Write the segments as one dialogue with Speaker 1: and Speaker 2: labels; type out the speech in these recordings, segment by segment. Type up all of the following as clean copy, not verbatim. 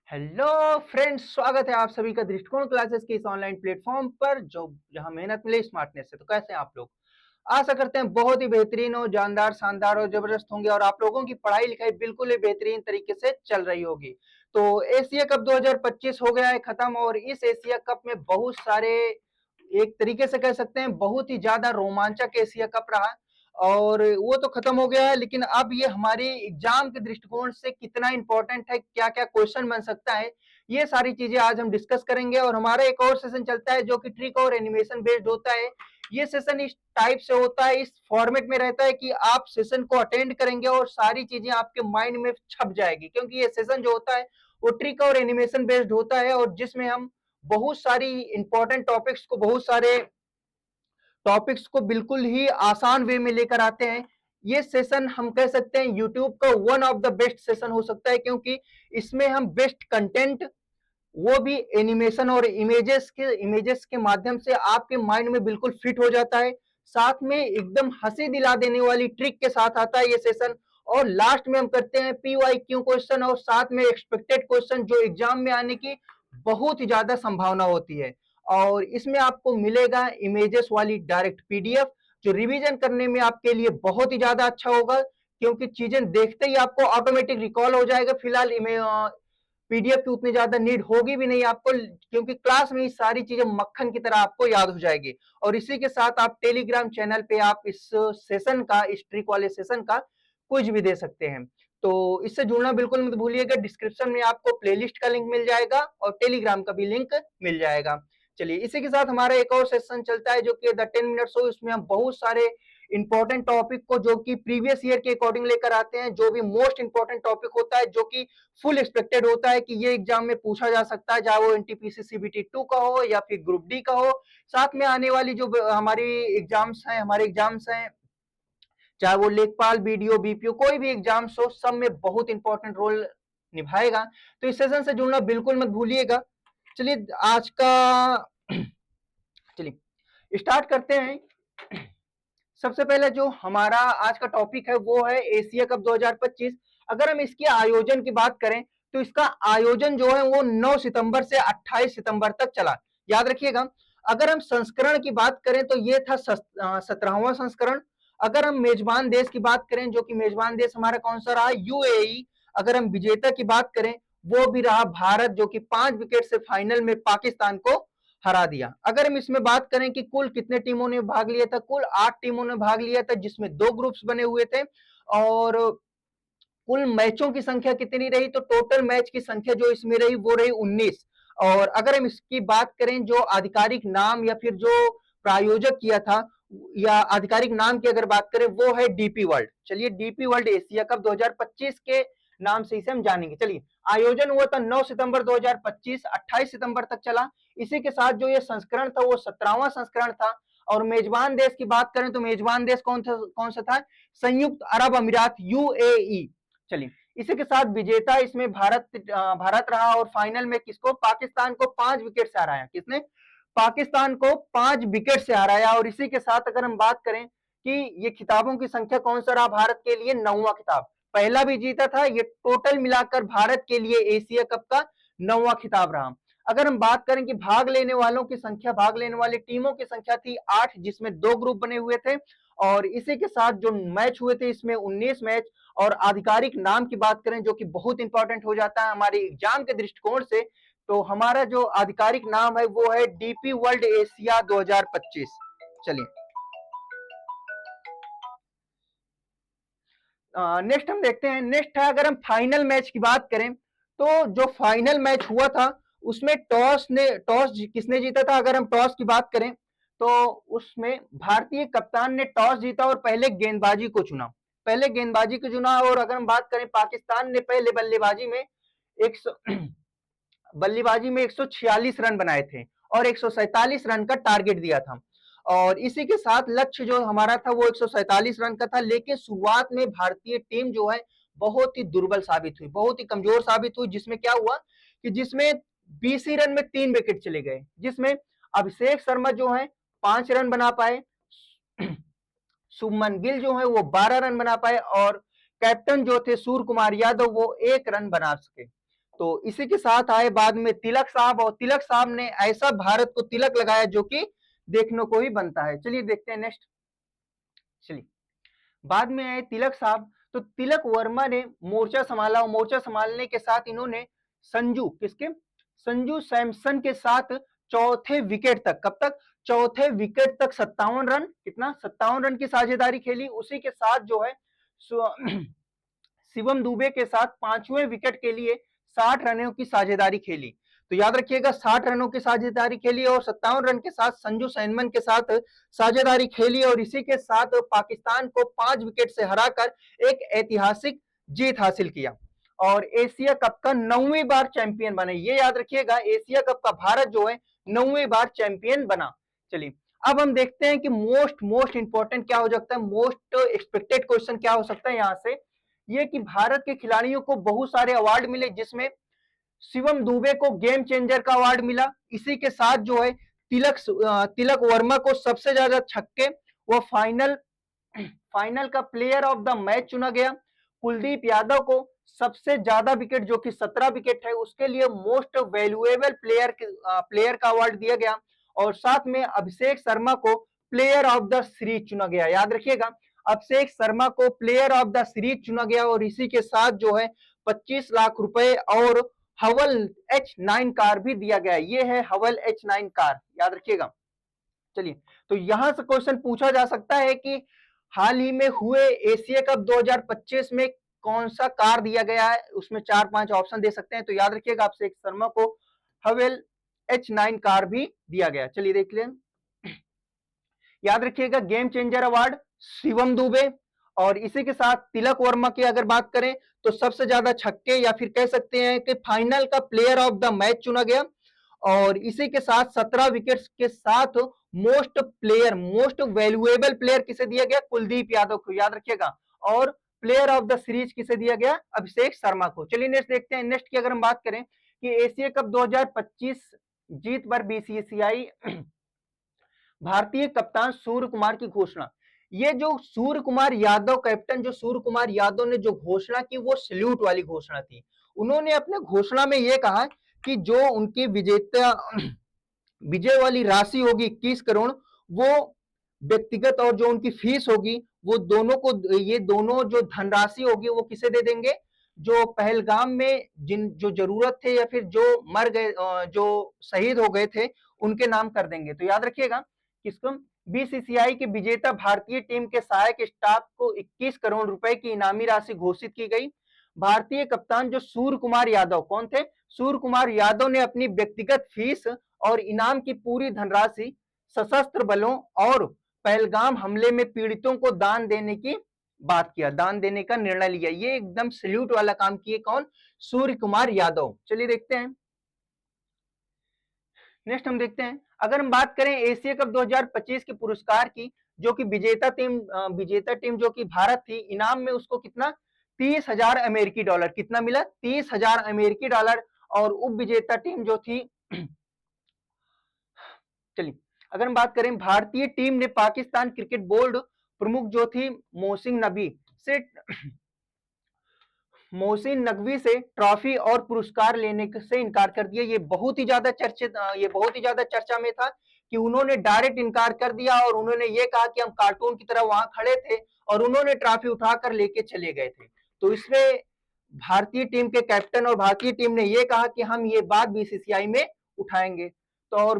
Speaker 1: Hello friends, स्वागत है आप सभी का दृष्टिकोण क्लासेस के इस ऑनलाइन प्लेटफॉर्म पर जो जहां मेहनत मिले स्मार्टनेस से। तो कैसे हैं आप लोग? आशा करते हैं बहुत ही बेहतरीन हो, जानदार, शानदार और जबरदस्त होंगे और आप लोगों की पढ़ाई लिखाई बिल्कुल ही बेहतरीन तरीके से चल रही होगी। तो एशिया कप 2025 हो गया है खत्म और इस एशिया कप में बहुत सारे, एक तरीके से कह सकते हैं बहुत ही ज्यादा रोमांचक एशिया कप रहा। और वो तो खत्म हो गया है, लेकिन अब ये हमारी एग्जाम के दृष्टिकोण से कितना इंपॉर्टेंट है, क्या क्या क्वेश्चन बन सकता है, ये सारी चीजें आज हम डिस्कस करेंगे। और हमारा एक और सेशन चलता है जो कि ट्रिक और एनिमेशन बेस्ड होता है। ये सेशन इस टाइप से होता है, इस फॉर्मेट में रहता है कि आप सेशन को अटेंड करेंगे और सारी चीजें आपके माइंड में छप जाएगी, क्योंकि ये सेशन जो होता है वो ट्रिक और एनिमेशन बेस्ड होता है और जिसमें हम बहुत सारी इंपॉर्टेंट टॉपिक्स को बिल्कुल ही आसान वे में लेकर आते हैं। ये सेशन हम कह सकते हैं यूट्यूब का one of the best session हो सकता है, क्योंकि इसमें हम बेस्ट कंटेंट, वो भी एनिमेशन और इमेजेस के माध्यम से आपके माइंड में बिल्कुल फिट हो जाता है। साथ में एकदम हंसी दिला देने वाली ट्रिक के साथ आता है ये सेशन। और लास्ट में हम करते हैं PYQ क्वेश्चन और साथ में एक्सपेक्टेड क्वेश्चन जो एग्जाम में आने की बहुत ही ज्यादा संभावना होती है। और इसमें आपको मिलेगा इमेजेस वाली डायरेक्ट PDF, जो रिवीजन करने में आपके लिए बहुत ही ज्यादा अच्छा होगा, क्योंकि चीजें देखते ही आपको ऑटोमेटिक रिकॉल हो जाएगा। फिलहाल PDF की उतनी ज्यादा नीड होगी भी नहीं आपको, क्योंकि क्लास में ये सारी चीजें मक्खन की तरह आपको याद हो जाएगी। और इसी के साथ आप टेलीग्राम चैनल पे आप इस सेशन का, इस ट्रिक वाले सेशन का कुछ भी दे सकते हैं। तो इससे जुड़ना बिल्कुल मत भूलिएगा। डिस्क्रिप्शन में आपको प्लेलिस्ट का लिंक मिल जाएगा और टेलीग्राम का भी लिंक मिल जाएगा। चलिए, इसी के साथ हमारा एक और सेशन चलता है जो कि द 10 मिनट्स हो। इसमें हम बहुत सारे इंपॉर्टेंट टॉपिक को जो कि प्रीवियस ईयर के अकॉर्डिंग लेकर आते हैं, जो भी मोस्ट इंपॉर्टेंट टॉपिक होता है, जो कि फुल एक्सपेक्टेड होता है कि ये एग्जाम में पूछा जा सकता है, चाहे वो NTPC CBT 2 का हो या फिर ग्रुप डी का हो। साथ में आने वाली जो हमारे एग्जाम्स हैं, चाहे वो लेखपाल, BDO, BPO, कोई भी एग्जाम्स हो, सब में बहुत इंपॉर्टेंट रोल निभाएगा। तो इस सेशन से जुड़ना बिल्कुल मत भूलिएगा। चलिए आज का चलिए स्टार्ट करते हैं। सबसे पहले जो हमारा आज का टॉपिक है वो है एशिया कप 2025। अगर हम इसके आयोजन की बात करें तो इसका आयोजन जो है वो 9 सितंबर से 28 सितंबर तक चला। याद रखिएगा। अगर हम संस्करण की बात करें तो ये था 17वां संस्करण। अगर हम मेजबान देश की बात करें, जो कि मेजबान देश हमारा कौन सा रहा, UAE। अगर हम विजेता की बात करें, वो भी रहा भारत, जो कि 5 विकेट से फाइनल में पाकिस्तान को हरा दिया। अगर हम इसमें बात करें कि कुल कितने टीमों ने भाग लिया था, कुल 8 टीमों ने भाग लिया था, जिसमें 2 ग्रुप्स बने हुए थे। और कुल मैचों की संख्या कितनी रही, तो टोटल मैच की संख्या जो इसमें रही वो रही 19। और अगर हम इसकी बात करें जो आधिकारिक नाम या फिर जो प्रायोजक किया था, या आधिकारिक नाम की अगर बात करें, वो है DP वर्ल्ड। चलिए, DP वर्ल्ड एशिया कप 2025 के नाम से इसे हम जानेंगे। चलिए, आयोजन हुआ था 9 सितंबर 2025, 28 सितंबर तक चला। इसी के साथ जो ये संस्करण था वो 17वां संस्करण था। और मेजबान देश की बात करें तो मेजबान देश कौन सा था, संयुक्त अरब अमीरात, UAE। चलिए, इसी के साथ विजेता इसमें भारत रहा और फाइनल में किसको, पाकिस्तान को 5 विकेट से हराया। किसने, पाकिस्तान को 5 विकेट से हराया। और इसी के साथ अगर हम बात करें कि ये खिताबों की संख्या कौन सा रहा भारत के लिए, 9वां खिताब। पहला भी जीता था, ये टोटल मिलाकर भारत के लिए एशिया कप का 9वां खिताब रहा। अगर हम बात करें कि भाग लेने वालों की संख्या, भाग लेने वाली टीमों की संख्या थी 8, जिसमें 2 ग्रुप बने हुए थे। और इसी के साथ जो मैच हुए थे इसमें 19 मैच। और आधिकारिक नाम की बात करें, जो कि बहुत इंपॉर्टेंट हो जाता है हमारे एग्जाम के दृष्टिकोण से, तो हमारा जो आधिकारिक नाम है वो है DP वर्ल्ड एशिया 2025। चलिए, नेक्स्ट हम देखते हैं। नेक्स्ट है, अगर हम फाइनल मैच की बात करें तो जो फाइनल मैच हुआ था उसमें टॉस किसने जीता था। अगर हम टॉस की बात करें तो उसमें भारतीय कप्तान ने टॉस जीता और पहले गेंदबाजी को चुना, और अगर हम बात करें पाकिस्तान ने पहले एक बल्लेबाजी में 146 रन बनाए थे और 147 रन का टारगेट दिया था। और इसी के साथ लक्ष्य जो हमारा था वो 147 रन का था। लेकिन शुरुआत में भारतीय टीम जो है बहुत ही दुर्बल साबित हुई, बहुत ही कमजोर साबित हुई, जिसमें क्या हुआ कि जिसमें 20 ही रन में 3 विकेट चले गए, जिसमें अभिषेक शर्मा जो है 5 रन बना पाए, शुभमन गिल जो है वो 12 रन बना पाए और कैप्टन जो थे सूर्य कुमार यादव वो 1 रन बना सके। तो इसी के साथ आए बाद में तिलक साहब, और तिलक साहब ने ऐसा भारत को तिलक लगाया जो कि देखने को ही बनता है। चलिए देखते हैं नेक्स्ट। चलिए बाद में आए तिलक साहब, तो तिलक वर्मा ने मोर्चा संभाला, और मोर्चा संभालने के साथ इन्होंने संजू सैमसन के साथ चौथे विकेट तक, कब तक, चौथे विकेट तक 57 रन, कितना 57 रन की साझेदारी खेली। उसी के साथ जो है शिवम दुबे के साथ पांचवें विकेट के लिए 60 रनों की साझेदारी खेली। तो याद रखिएगा 60 रनों की साझेदारी खेली और 57 रन के साथ संजू सैमसन के साथ साझेदारी खेली, और इसी के साथ पाकिस्तान को 5 विकेट से हराकर एक ऐतिहासिक जीत हासिल किया और एशिया कप का 9वीं बार चैंपियन बने। ये याद रखिएगा एशिया कप का भारत जो है 9वीं बार चैंपियन बना। चलिए अब हम देखते हैं कि मोस्ट इंपॉर्टेंट क्या हो सकता है, मोस्ट एक्सपेक्टेड क्वेश्चन क्या हो सकता है यहां से, ये कि भारत के खिलाड़ियों को बहुत सारे अवार्ड मिले, जिसमें शिवम दुबे को गेम चेंजर का अवार्ड मिला। इसी के साथ जो है तिलक वर्मा को सबसे ज्यादा छक्के व फाइनल का प्लेयर ऑफ द मैच चुना गया। कुलदीप यादव को सबसे ज्यादा विकेट जो कि 17 विकेट है उसके लिए मोस्ट वैल्यूएबल प्लेयर का अवार्ड दिया गया, और साथ में अभिषेक शर्मा को प्लेयर ऑफ द सीरीज चुना गया। याद रखिएगा अभिषेक शर्मा को प्लेयर ऑफ द सीरीज चुना गया, और इसी के साथ जो है 25 लाख रुपए और हवल H9 कार भी दिया गया। ये है हवल H9 कार, याद रखिएगा। चलिए तो यहां से क्वेश्चन पूछा जा सकता है कि हाल ही में हुए एशिया कप 2025 में कौन सा कार दिया गया है, उसमें 4-5 ऑप्शन दे सकते हैं। तो याद रखिएगा अभिषेक शर्मा को हवेल H9 कार भी दिया गया। चलिए देख लें, याद रखिएगा game changer award Shivam Dubey, और इसी के साथ तिलक वर्मा की अगर बात करें तो सबसे ज्यादा छक्के या फिर कह सकते हैं कि फाइनल का प्लेयर ऑफ द मैच चुना गया, और इसी के साथ 17 विकेट्स के साथ मोस्ट वैल्यूएबल प्लेयर किसे दिया गया, कुलदीप यादव को, याद रखिएगा। और प्लेयर ऑफ द सीरीज किसे दिया गया, अभिषेक शर्मा को। चलिए नेक्स्ट देखते हैं। नेक्स्ट की अगर हम बात करें कि एशिया कप 2025 जीत पर बीसीसीआई भारतीय कप्तान सूर्य कुमार की घोषणा। ये जो सूर्य कुमार यादव, कैप्टन जो सूर्य कुमार यादव ने जो घोषणा की वो सैल्यूट वाली घोषणा थी। उन्होंने अपने घोषणा में ये कहा कि जो उनकी विजय वाली राशि होगी 21 करोड़, वो व्यक्तिगत और जो उनकी फीस होगी वो दोनों को, ये दोनों जो धनराशि होगी वो किसे दे देंगे, जो पहलगाम में जिन जो जरूरत थे या फिर जो मर गए, जो शहीद हो गए थे, उनके नाम कर देंगे। तो याद रखिएगा किसको, बीसीसीआई की विजेता भारतीय टीम के सहायक स्टाफ को 21 करोड़ रुपए की इनामी राशि घोषित की गई। भारतीय कप्तान जो सूर्य कुमार यादव, कौन थे, सूर्य कुमार यादव ने अपनी व्यक्तिगत फीस और इनाम की पूरी धनराशि सशस्त्र बलों और पहलगाम हमले में पीड़ितों को दान देने की बात किया, दान देने का निर्णय लिया। ये एकदम सैल्यूट वाला काम किए कौन, सूर्य कुमार यादव। चलिए देखते हैं नेक्स्ट। हम देखते हैं अगर हम बात करें एशिया कप 2025 के पुरस्कार की, जो कि विजेता टीम जो कि भारत थी, इनाम में उसको कितना, 30,000 अमेरिकी डॉलर, कितना मिला, 30,000 अमेरिकी डॉलर। और उप विजेता टीम जो थी चलिए अगर हम बात करें भारतीय टीम ने पाकिस्तान क्रिकेट बोर्ड प्रमुख जो थी मोहसिन नकवी से ट्रॉफी और पुरस्कार लेने से इनकार कर दिया। ये बहुत ही ज्यादा चर्चा में था कि उन्होंने डायरेक्ट इनकार कर दिया, और उन्होंने ये कहा कि हम कार्टून की तरह वहां खड़े थे और उन्होंने ट्रॉफी उठाकर लेके चले गए थे। तो इसमें भारतीय टीम के कैप्टन और भारतीय टीम ने यह कहा कि हम ये बात बीसीसीआई में उठाएंगे। तो और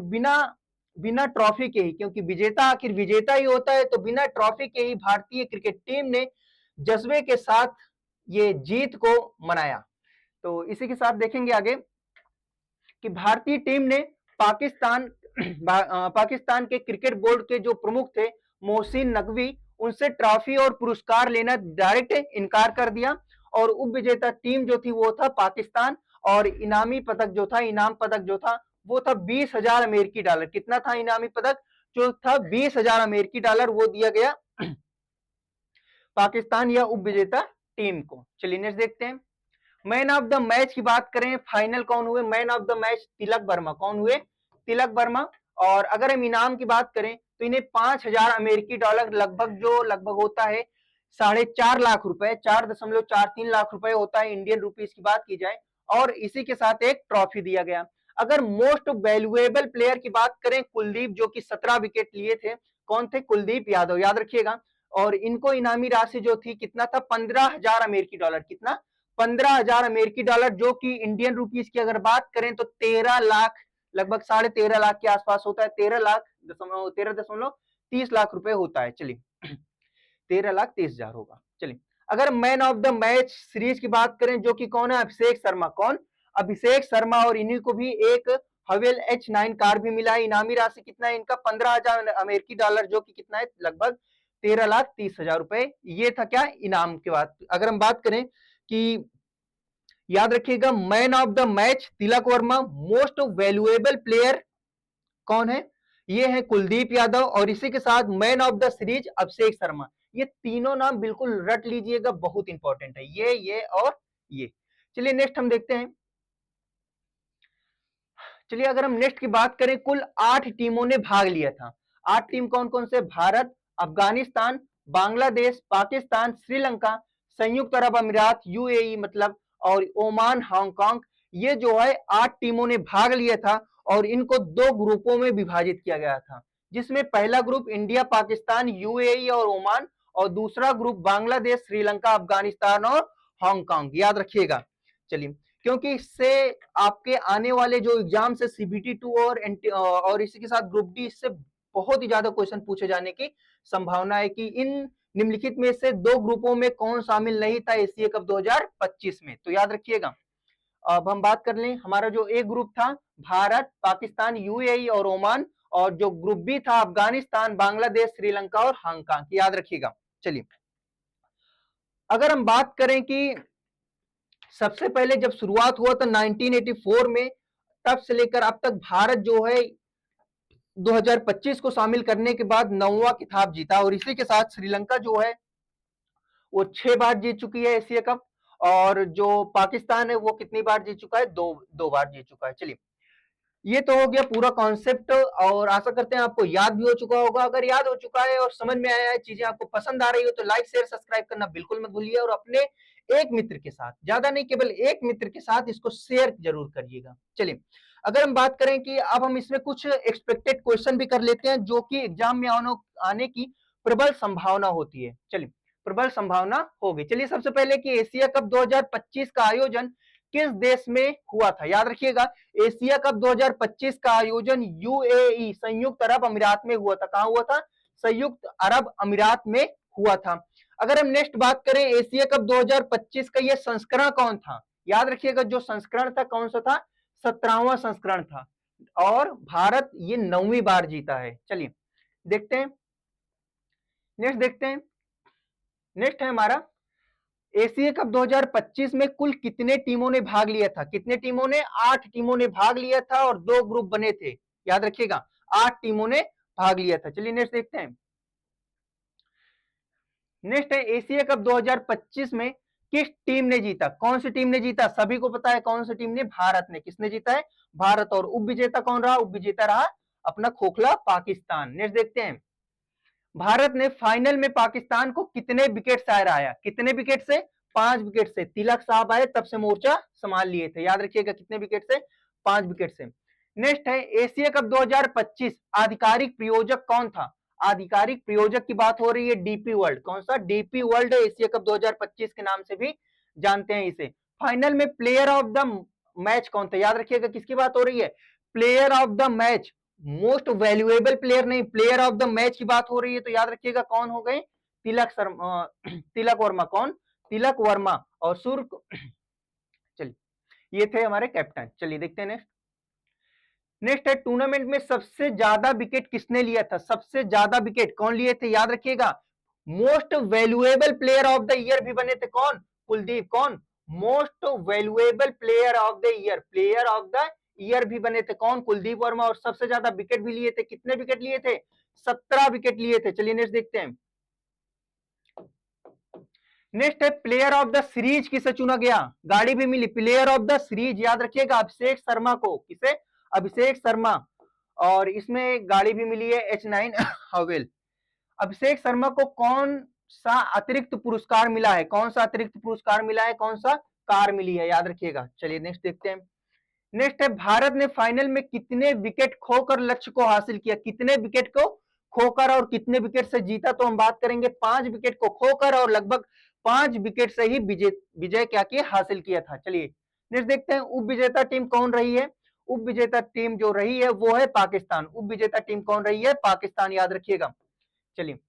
Speaker 1: बिना ट्रॉफी के ही, क्योंकि विजेता आखिर विजेता ही होता है, तो बिना ट्रॉफी के ही भारतीय क्रिकेट टीम ने जज्बे के साथ ये जीत को मनाया। तो इसी के साथ देखेंगे आगे कि भारतीय टीम ने पाकिस्तान के क्रिकेट बोर्ड के जो प्रमुख थे मोहसिन नकवी, उनसे ट्रॉफी और पुरस्कार लेना डायरेक्ट इनकार कर दिया। और उप विजेता टीम जो थी वो था पाकिस्तान, और इनाम पदक जो था वो था 20,000 अमेरिकी डॉलर। कितना था इनामी पदक, जो था 20,000 अमेरिकी डॉलर, वो दिया गया पाकिस्तान या उप विजेता टीम को। चलिए नेक्स्ट देखते हैं। मैन ऑफ द मैच की बात करें, फाइनल कौन हुए, man of the match Tilak Varma. कौन हुए, तिलक वर्मा। और अगर हम इनाम की बात करें तो इन्हें 5,000 अमेरिकी डॉलर, लगभग होता है 4.5 लाख रुपए, 4.43 लाख रुपए होता है इंडियन रुपीस की बात की जाए, और इसी के साथ एक ट्रॉफी दिया गया। अगर मोस्ट वैल्यूएबल प्लेयर की बात करें, कुलदीप जो कि 17 विकेट लिए थे। कौन थे? कुलदीप यादव, याद रखिएगा। और इनको इनामी राशि जो थी कितना था? 15,000 अमेरिकी डॉलर। कितना? 15,000 अमेरिकी डॉलर, जो कि इंडियन रुपीस की अगर बात करें तो 13 लाख, लगभग 13.5 लाख के आसपास होता है। 13,30,00,000 रुपए होता है। चलिए 13,30,000 होगा। चलिए, अगर man of the match series की बात करें, जो कि कौन है? अभिषेक शर्मा। कौन? अभिषेक शर्मा। और इन्हीं को भी एक हवेल H9 कार भी मिला है। इनामी राशि कितना है इनका? 15,000 अमेरिकी डॉलर, जो कि कितना है? लगभग 13,30,000 रुपए। ये था क्या? इनाम के बाद। अगर हम बात करें कि याद रखिएगा, man of the match Tilak Varma, most valuable player कौन है? ये है कुलदीप यादव, और इसी के साथ man of the series Abhishek Sharma. ये तीनों नाम बिल्कुल रट लीजिएगा, बहुत इंपॉर्टेंट है ये और ये। चलिए नेक्स्ट हम देखते हैं। चलिए अगर हम नेक्स्ट की बात करें, कुल 8 टीमों ने भाग लिया था। 8 टीम कौन कौन से? भारत, अफगानिस्तान, बांग्लादेश, पाकिस्तान, श्रीलंका, संयुक्त अरब अमीरात यूएई मतलब, और ओमान, हांगकांग। ये जो है 8 टीमों ने भाग लिया था, और इनको 2 ग्रुपों में विभाजित किया गया था, जिसमें पहला ग्रुप इंडिया, पाकिस्तान, यूएई और ओमान, और दूसरा ग्रुप बांग्लादेश, श्रीलंका, अफगानिस्तान और हांगकांग। याद रखिएगा। चलिए, क्योंकि इससे आपके आने वाले जो एग्जाम है CBT2 और इसी के साथ ग्रुप डी, इससे बहुत ही ज्यादा क्वेश्चन पूछे जाने की संभावना है कि इन निम्नलिखित में से 2 ग्रुपों में कौन शामिल नहीं था एशिया कप 2025 में। तो याद रखिएगा। अब हम बात कर लें, हमारा जो ए ग्रुप था, भारत, पाकिस्तान, यूएई और ओमान, और जो ग्रुप बी था, अफगानिस्तान, बांग्लादेश, श्रीलंका और हांगकांग। याद रखिएगा। चलिए, अगर हम बात करें कि सबसे पहले जब शुरुआत हुआ था 1984 में, तब से लेकर अब तक भारत जो है 2025 को शामिल करने के बाद 9वां खिताब जीता, और इसी के साथ श्रीलंका जो है वो 6 बार जीत चुकी है एशिया कप, और जो पाकिस्तान है वो कितनी बार जीत चुका है? दो बार जीत चुका है। चलिए, ये तो हो गया पूरा कॉन्सेप्ट, और आशा करते हैं आपको याद भी हो चुका होगा। अगर याद हो चुका है और समझ में आया है, चीजें आपको पसंद आ रही हो, तो लाइक शेयर सब्सक्राइब करना बिल्कुल मत भूलिए, और अपने एक मित्र के साथ, ज्यादा नहीं केवल एक मित्र के साथ इसको शेयर जरूर करिएगा। चलिए, अगर हम बात करें कि अब हम इसमें कुछ एक्सपेक्टेड क्वेश्चन भी कर लेते हैं, जो कि एग्जाम में आने की प्रबल संभावना होती है। चलिए, प्रबल संभावना होगी। चलिए, सबसे पहले कि एशिया कप 2025 का आयोजन किस देश में हुआ था? याद रखिएगा, एशिया कप 2025 का आयोजन यूएई, संयुक्त अरब अमीरात में हुआ था। कहां हुआ था? संयुक्त अरब अमीरात में हुआ था। अगर हम नेक्स्ट बात करें, एशिया कप 2025 का यह संस्करण कौन था? याद रखिएगा, जो संस्करण था कौन सा था? 17वां संस्करण था, और भारत ये 9वीं बार जीता है। चलिए देखते हैं, नेक्स्ट देखते हैं। नेक्स्ट है हमारा, एशिया कप 2025 में कुल कितने टीमों ने भाग लिया था? कितने टीमों ने? 8 टीमों ने भाग लिया था, और 2 ग्रुप बने थे। याद रखिएगा, 8 टीमों ने भाग लिया था। चलिए नेक्स्ट देखते हैं। नेक्स्ट है, एशिया कप 2025 में किस टीम ने जीता? कौन सी टीम ने जीता? सभी को पता है कौन सी टीम ने? भारत ने। किसने जीता है? भारत। और उप विजेता कौन रहा? उप विजेता रहा अपना खोखला पाकिस्तान। नेक्स्ट देखते हैं, भारत ने फाइनल में पाकिस्तान को कितने विकेट से हराया? कितने विकेट से? 5 विकेट से। तिलक साहब आए तब से मोर्चा संभाल लिए थे। याद रखिएगा, कितने विकेट से? 5 विकेट से। नेक्स्ट है, एशिया कप 2025 आधिकारिक प्रायोजक कौन था? आधिकारिक प्रायोजक की बात हो रही है डीपी वर्ल्ड। कौन सा? डीपी वर्ल्ड एशिया कप 2025 के नाम से भी जानते हैं इसे। फाइनल में प्लेयर ऑफ द मैच कौन था? याद रखिएगा, किसकी बात हो रही है? Player of the match, most valuable player नहीं, प्लेयर ऑफ द मैच की बात हो रही है। तो याद रखिएगा कौन हो गए? तिलक वर्मा। कौन? तिलक वर्मा और सूर्य। चलिए, ये थे हमारे कैप्टन। चलिए देखते हैं नेक्स्ट। नेक्स्ट है, टूर्नामेंट में सबसे ज्यादा विकेट किसने लिया था? सबसे ज्यादा विकेट कौन लिए थे? याद रखिएगा, most valuable player of the year भी बने थे। कौन? कुलदीप। कौन? Most valuable player of the year, player of the year भी बने थे। कौन? कुलदीप वर्मा। और सबसे ज्यादा विकेट भी लिए थे। कितने विकेट लिए थे? 17 विकेट लिए थे। चलिए नेक्स्ट देखते हैं। नेक्स्ट है, प्लेयर ऑफ द सीरीज किसे चुना गया? गाड़ी भी मिली। प्लेयर ऑफ द सीरीज याद रखिएगा, अभिषेक शर्मा को। किसे? अभिषेक शर्मा। और इसमें गाड़ी भी मिली है H9 हवेल। अभिषेक शर्मा को कौन सा अतिरिक्त पुरस्कार मिला है? कौन सा अतिरिक्त पुरस्कार मिला है? कौन सा? कार मिली है, याद रखिएगा। चलिए नेक्स्ट देखते हैं। नेक्स्ट है, भारत ने फाइनल में कितने विकेट खोकर लक्ष्य को हासिल किया? कितने विकेट को खोकर और कितने विकेट से जीता? तो हम बात करेंगे 5 विकेट को खोकर और लगभग 5 विकेट से ही विजय क्या किया, हासिल किया था। चलिए नेक्स्ट देखते हैं, उप विजेता टीम कौन रही है? उप विजेता टीम जो रही है वो है पाकिस्तान। उप विजेता टीम कौन रही है? पाकिस्तान, याद रखिएगा। चलिए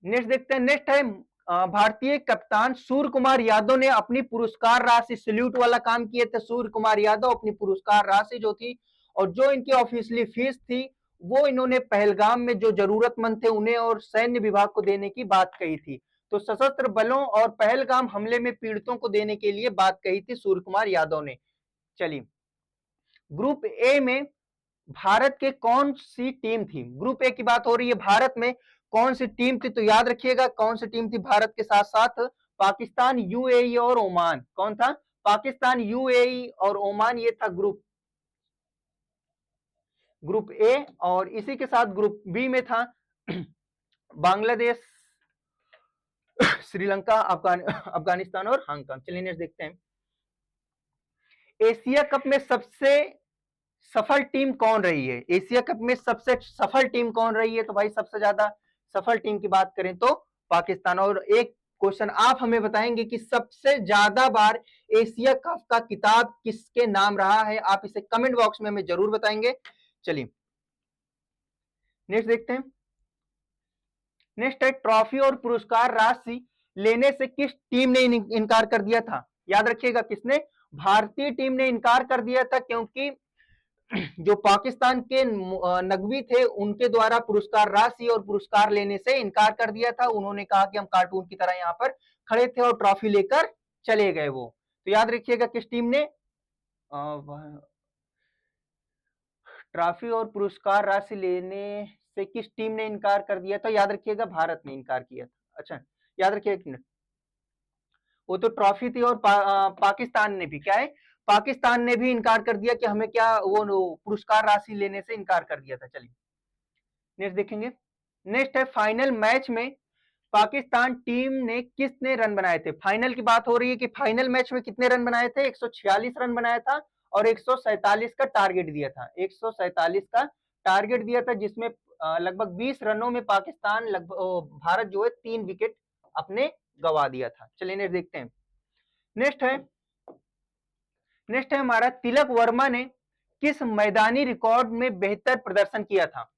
Speaker 1: नेक्स्ट देखते हैं। नेक्स्ट है, भारतीय कप्तान सूर्य कुमार यादव ने अपनी पुरस्कार राशि, सैल्यूट वाला काम किए थे सूर्य कुमार यादव, अपनी पुरस्कार राशि जो थी और जो इनकी ऑफिशियली फीस थी वो इन्होंने पहलगाम में जो जरूरतमंद थे उन्हें और सैन्य विभाग को देने की बात कही थी। तो सशस्त्र बलों और पहलगाम हमले में पीड़ितों को देने के लिए बात कही थी सूर्य कुमार यादव ने। चलिए ग्रुप ए में भारत के कौन सी टीम थी? ग्रुप ए की बात हो रही है, भारत में कौन सी टीम थी? तो याद रखिएगा कौन सी टीम थी भारत के साथ साथ? पाकिस्तान, यूएई और ओमान। कौन था? पाकिस्तान, यूएई और ओमान, ये था ग्रुप ए। और इसी के साथ ग्रुप बी में था बांग्लादेश, श्रीलंका, अफगानिस्तान और हांगकांग। चलिए नेक्स्ट देखते हैं। एशिया कप में सबसे सफल टीम कौन रही है? एशिया कप में सबसे सफल टीम कौन रही है? तो भाई सबसे ज्यादा सफल टीम की बात करें तो पाकिस्तान। और एक क्वेश्चन आप हमें बताएंगे कि सबसे ज्यादा बार एशिया कप का किताब किसके नाम रहा है? आप इसे कमेंट बॉक्स में हमें जरूर बताएंगे। चलिए नेक्स्ट देखते हैं। नेक्स्ट है, ट्रॉफी और पुरस्कार राशि लेने से किस टीम ने इनकार कर दिया था? याद रखिएगा, किसने? भारतीय टीम ने इनकार कर दिया था, क्योंकि जो पाकिस्तान के नकवी थे उनके द्वारा पुरस्कार राशि और पुरस्कार लेने से इनकार कर दिया था। उन्होंने कहा कि हम कार्टून की तरह यहाँ पर खड़े थे और ट्रॉफी लेकर चले गए वो। तो याद रखिएगा किस टीम ने ट्रॉफी और पुरस्कार राशि लेने से किस टीम ने इनकार कर दिया था? याद रखिएगा भारत ने इनकार किया था। अच्छा याद रखिएगा, वो तो ट्रॉफी थी। और पाकिस्तान ने भी क्या है, पाकिस्तान ने भी इनकार कर दिया कि हमें क्या वो पुरस्कार राशि लेने से इनकार कर दिया था। चलिए नेक्स्ट देखेंगे। नेक्स्ट है, फाइनल मैच में पाकिस्तान टीम ने कितने रन बनाए थे? फाइनल की बात हो रही है कि फाइनल मैच में कितने रन बनाए थे? 146 रन बनाया था और 147 का टारगेट दिया था। 147 का टारगेट दिया था, जिसमें लगभग 20 रनों में पाकिस्तान लगभग भारत जो है 3 विकेट अपने गवा दिया था। चलिए नेक्स्ट देखते हैं। नेक्स्ट है हमारा, तिलक वर्मा ने किस मैदानी रिकॉर्ड में बेहतर प्रदर्शन किया था?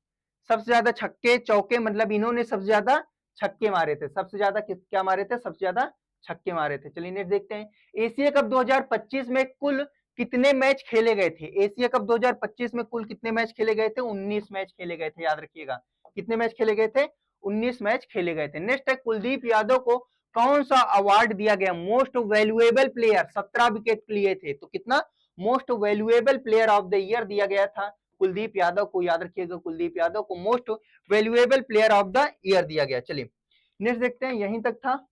Speaker 1: सबसे ज्यादा छक्के चौके, मतलब इन्होंने सबसे ज्यादा छक्के मारे थे। सबसे ज्यादा क्या मारे थे? सबसे ज्यादा छक्के मारे थे। चलिए नेक्स्ट देखते हैं। एशिया कप 2025 में कुल कितने मैच खेले गए थे? एशिया कप 2025 में कुल कितने मैच खेले गए थे? 19 मैच खेले गए थे, याद रखिएगा। कितने मैच खेले गए थे? 19 मैच खेले गए थे। नेक्स्ट है, कुलदीप यादव को कौन सा अवार्ड दिया गया? मोस्ट वैल्यूएबल प्लेयर, 17 विकेट लिए थे तो कितना? Most valuable player of the year दिया गया था कुलदीप यादव को। याद रखिएगा कुलदीप यादव को most valuable player of the year दिया गया। चलिए नेक्स्ट देखते हैं, यहीं तक था।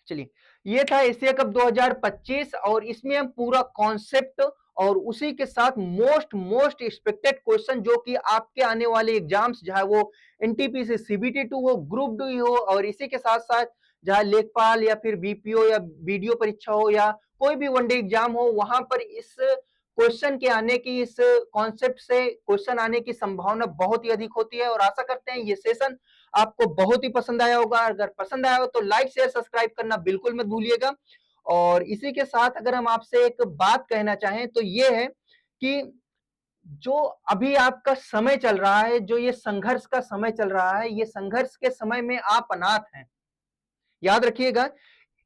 Speaker 1: चलिए ये था एशिया कप 2025 और इसमें हम पूरा कॉन्सेप्ट और उसी के साथ मोस्ट एक्सपेक्टेड क्वेश्चन जो कि आपके आने वाले एग्जाम्स, चाहे वो एनटीपीसी सीबीटी2 हो, ग्रुप डी हो, और इसी के साथ साथ जहां लेखपाल या फिर बीपीओ या वीडियो परीक्षा हो या कोई भी वनडे एग्जाम हो, वहां पर इस क्वेश्चन के आने की, इस कॉन्सेप्ट से क्वेश्चन आने की संभावना बहुत ही अधिक होती है। और आशा करते हैं ये सेशन आपको बहुत ही पसंद आया होगा। अगर पसंद आया हो तो लाइक शेयर सब्सक्राइब करना बिल्कुल मत भूलिएगा। और इसी के साथ अगर हम आपसे एक बात कहना चाहें तो ये है कि जो अभी आपका समय चल रहा है, जो ये संघर्ष का समय चल रहा है, ये संघर्ष के समय में आप अनाथ हैं। याद रखिएगा,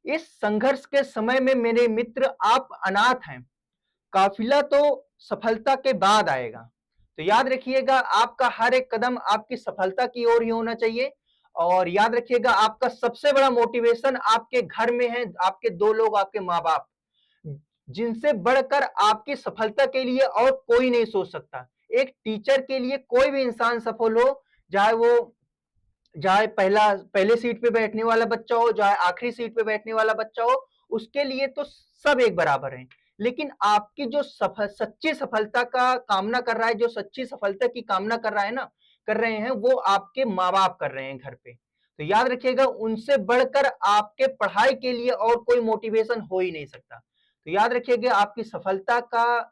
Speaker 1: इस संघर्ष के समय में मेरे मित्र आप अनाथ हैं। काफिला तो सफलता के बाद आएगा। तो याद रखिएगा, आपका हर एक कदम आपकी सफलता की ओर ही होना चाहिए। और याद रखिएगा, आपका सबसे बड़ा मोटिवेशन आपके घर में है, आपके 2 लोग, आपके माँ बाप, जिनसे बढ़कर आपकी सफलता के लिए और कोई नहीं सोच सकता। एक टीचर के लिए कोई भी इंसान सफल हो, चाहे पहले सीट पे बैठने वाला बच्चा हो, चाहे आखिरी सीट पे बैठने वाला बच्चा हो, उसके लिए तो सब एक बराबर हैं। लेकिन आपकी जो सच्ची सफलता का कामना कर रहा है, जो सच्ची सफलता की कामना कर रहा है ना, कर रहे हैं, वो आपके माँ बाप कर रहे हैं घर पे। तो याद रखिएगा, उनसे बढ़कर आपके पढ़ाई के लिए और कोई मोटिवेशन हो ही नहीं सकता। तो याद रखिएगा, आपकी सफलता का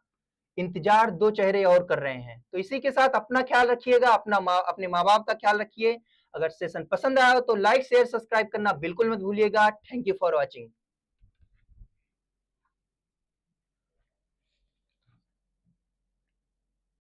Speaker 1: इंतजार दो चेहरे और कर रहे हैं। तो इसी के साथ अपना ख्याल रखिएगा, अपने माँ बाप का ख्याल रखिए। अगर सेशन पसंद आया हो तो लाइक शेयर सब्सक्राइब करना बिल्कुल मत भूलिएगा। Thank you for watching.